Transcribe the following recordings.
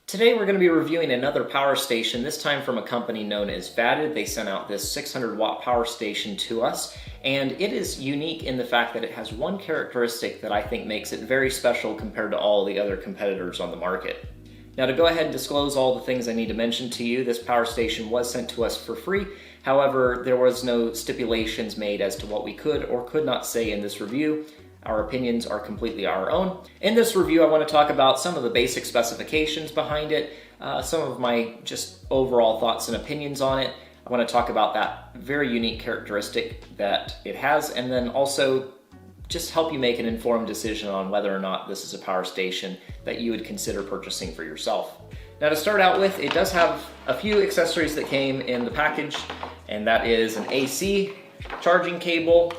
Today we're going to be reviewing another power station, this time from a company known as Vatid. They sent out this 600 watt power station to us, and it is unique in the fact that it has one characteristic that I think makes it very special compared to all the other competitors on the market. Now, to go ahead and disclose all the things I need to mention to you, this power station was sent to us for free. However, there was no stipulations made as to what we could or could not say in this review. Our opinions are completely our own. In this review, I want to talk about some of the basic specifications behind it, some of my just overall thoughts and opinions on it. I want to talk about that very unique characteristic that it has, and then also just help you make an informed decision on whether or not this is a power station that you would consider purchasing for yourself. Now, to start out with, it does have a few accessories that came in the package, and that is an AC charging cable,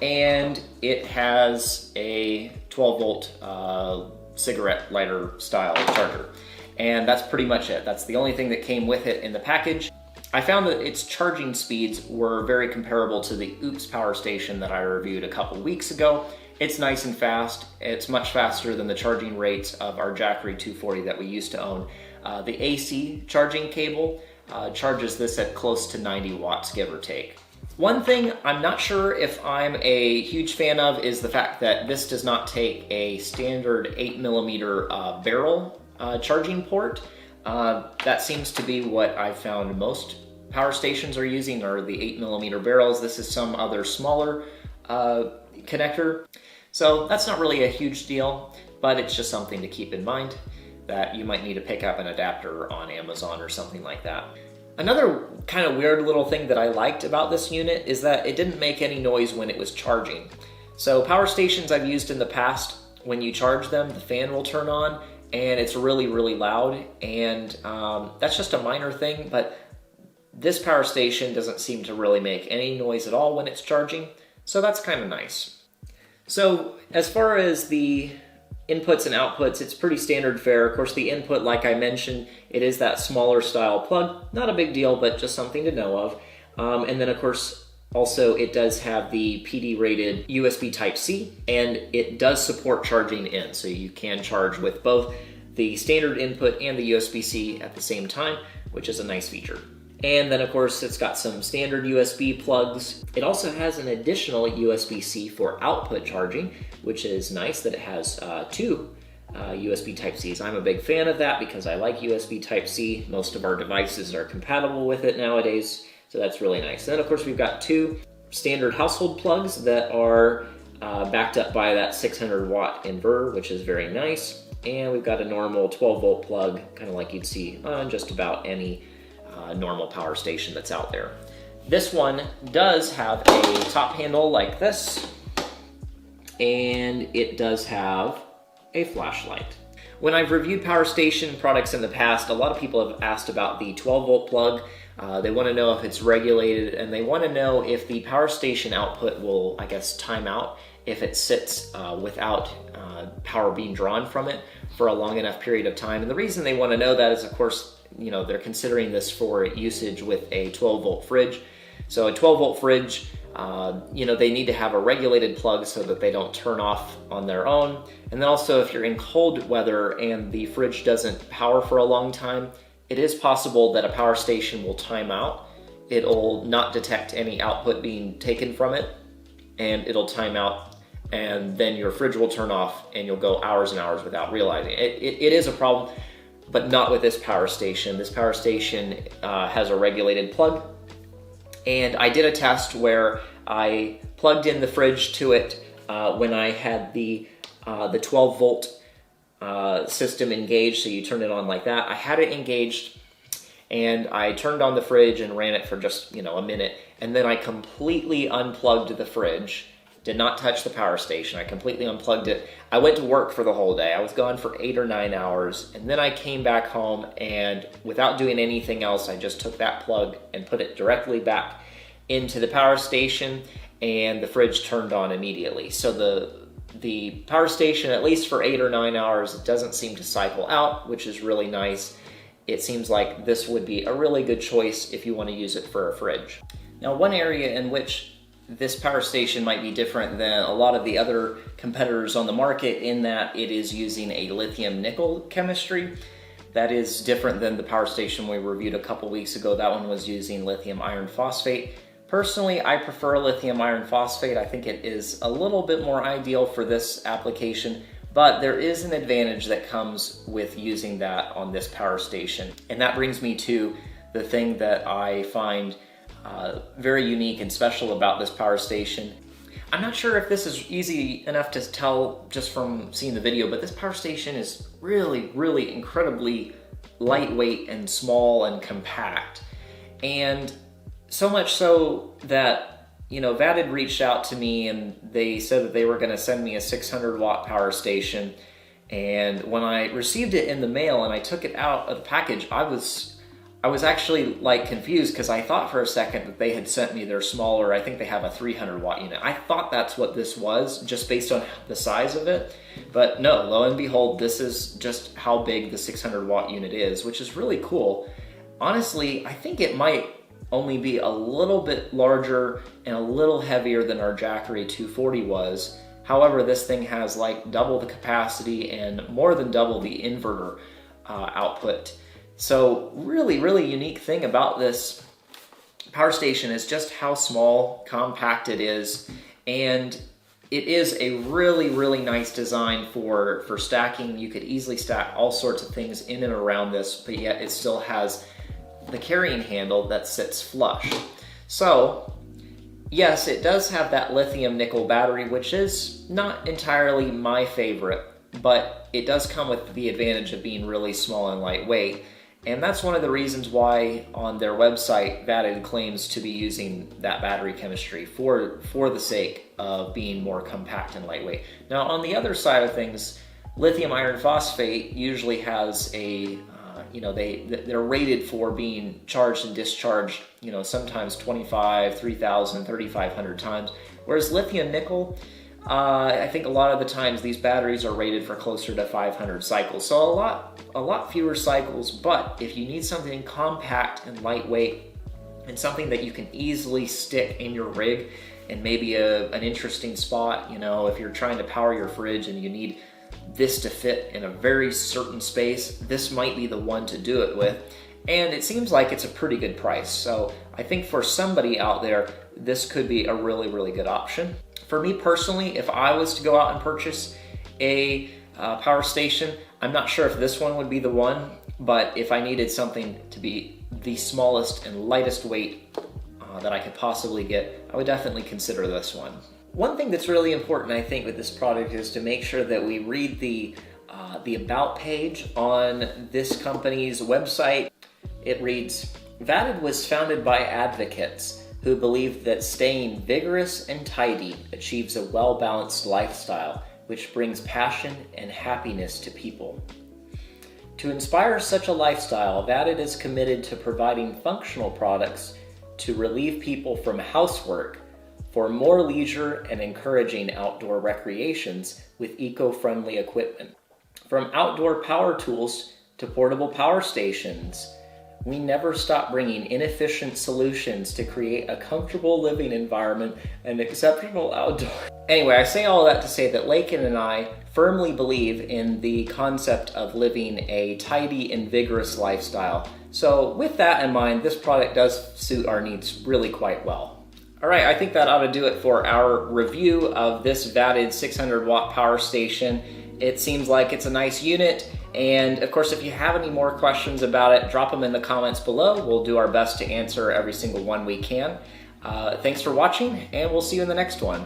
and it has a 12 volt cigarette lighter style charger. And that's pretty much it. That's the only thing that came with it in the package. I found that its charging speeds were very comparable to the Oops power station that I reviewed a couple weeks ago. It's nice and fast. It's much faster than the charging rates of our Jackery 240 that we used to own. The AC charging cable charges this at close to 90 watts, give or take. One thing I'm not sure if I'm a huge fan of is the fact that this does not take a standard 8mm barrel charging port. That seems to be what I've found most power stations are using, are the 8mm barrels. This is some other smaller connector. So that's not really a huge deal, but it's just something to keep in mind that you might need to pick up an adapter on Amazon or something like that. Another kind of weird little thing that I liked about this unit is that it didn't make any noise when it was charging. So power stations I've used in the past, when you charge them, the fan will turn on and it's really, really loud, and that's just a minor thing, but this power station doesn't seem to really make any noise at all when it's charging, so that's kind of nice. So as far as the inputs and outputs, it's pretty standard fare. Of course, the input, like I mentioned, it is that smaller style plug. Not a big deal, but just something to know of. And then, of course, also it does have the PD rated USB Type-C, and it does support charging in. So you can charge with both the standard input and the USB-C at the same time, which is a nice feature. And then, of course, it's got some standard USB plugs. It also has an additional USB-C for output charging, which is nice that it has two USB Type-Cs. I'm a big fan of that because I like USB Type-C. Most of our devices are compatible with it nowadays, so that's really nice. And then, of course, we've got two standard household plugs that are backed up by that 600 watt inverter, which is very nice. And we've got a normal 12 volt plug, kind of like you'd see on just about any normal power station that's out there. This one does have a top handle like this, and it does have a flashlight. When I've reviewed power station products in the past, a lot of people have asked about the 12 volt plug. They want to know if it's regulated, and they want to know if the power station output will, I guess, time out if it sits without power being drawn from it for a long enough period of time. And the reason they want to know that is, of course, you know, they're considering this for usage with a 12 volt fridge. So a 12 volt fridge, you know, they need to have a regulated plug so that they don't turn off on their own. And then also, if you're in cold weather and the fridge doesn't power for a long time, it is possible that a power station will time out. It'll not detect any output being taken from it, and it'll time out, and then your fridge will turn off and you'll go hours and hours without realizing it. It is a problem, but not with this power station. This power station has a regulated plug, and I did a test where I plugged in the fridge to it when I had the 12 volt system engaged, so you turn it on like that. I had it engaged, and I turned on the fridge and ran it for just, you know, a minute, and then I completely unplugged the fridge. Did not touch the power station. I completely unplugged it. I went to work for the whole day. I was gone for 8 or 9 hours, and then I came back home, and without doing anything else, I just took that plug and put it directly back into the power station, and the fridge turned on immediately. So the power station, at least for 8 or 9 hours, it doesn't seem to cycle out, which is really nice. It seems like this would be a really good choice if you want to use it for a fridge. Now, one area in which this power station might be different than a lot of the other competitors on the market in that it is using a lithium nickel chemistry. That is different than the power station we reviewed a couple weeks ago. That one was using lithium iron phosphate. Personally, I prefer lithium iron phosphate. I think it is a little bit more ideal for this application, but there is an advantage that comes with using that on this power station. And that brings me to the thing that I find very unique and special about this power station. I'm not sure if this is easy enough to tell just from seeing the video, but this power station is really, really incredibly lightweight and small and compact. And so much so that, you know, Vatid reached out to me and they said that they were going to send me a 600 watt power station. And when I received it in the mail and I took it out of the package, I was actually like confused, because I thought for a second that they had sent me their smaller, I think they have a 300 watt unit. I thought that's what this was just based on the size of it, but no, lo and behold, this is just how big the 600 watt unit is, which is really cool. Honestly, I think it might only be a little bit larger and a little heavier than our Jackery 240 was. However, this thing has like double the capacity and more than double the inverter output. So really, really unique thing about this power station is just how small, compact it is. And it is a really, really nice design for stacking. You could easily stack all sorts of things in and around this, but yet it still has the carrying handle that sits flush. So yes, it does have that lithium nickel battery, which is not entirely my favorite, but it does come with the advantage of being really small and lightweight. And that's one of the reasons why on their website, Vatid claims to be using that battery chemistry for the sake of being more compact and lightweight. Now, on the other side of things, lithium iron phosphate usually has a, they're rated for being charged and discharged, sometimes 25, 3,000, 3,500 times. Whereas lithium nickel, I think a lot of the times these batteries are rated for closer to 500 cycles. So a lot fewer cycles, but if you need something compact and lightweight and something that you can easily stick in your rig and maybe an interesting spot, if you're trying to power your fridge and you need this to fit in a very certain space, this might be the one to do it with. And it seems like it's a pretty good price. So I think for somebody out there, this could be a really, really good option. For me personally, if I was to go out and purchase a power station, I'm not sure if this one would be the one, but if I needed something to be the smallest and lightest weight that I could possibly get, I would definitely consider this one. One thing that's really important, I think, with this product is to make sure that we read the About page on this company's website. It reads, "Vatid was founded by advocates who believe that staying vigorous and tidy achieves a well-balanced lifestyle, which brings passion and happiness to people. To inspire such a lifestyle, Vatid is committed to providing functional products to relieve people from housework for more leisure and encouraging outdoor recreations with eco-friendly equipment. From outdoor power tools to portable power stations, we never stop bringing inefficient solutions to create a comfortable living environment and exceptional outdoor." Anyway, I say all that to say that Lakin and I firmly believe in the concept of living a tidy and vigorous lifestyle. So with that in mind, this product does suit our needs really quite well. All right, I think that ought to do it for our review of this Vatid 600 watt power station. It seems like it's a nice unit. And of course, if you have any more questions about it, drop them in the comments below. We'll do our best to answer every single one we can. Thanks for watching, and we'll see you in the next one.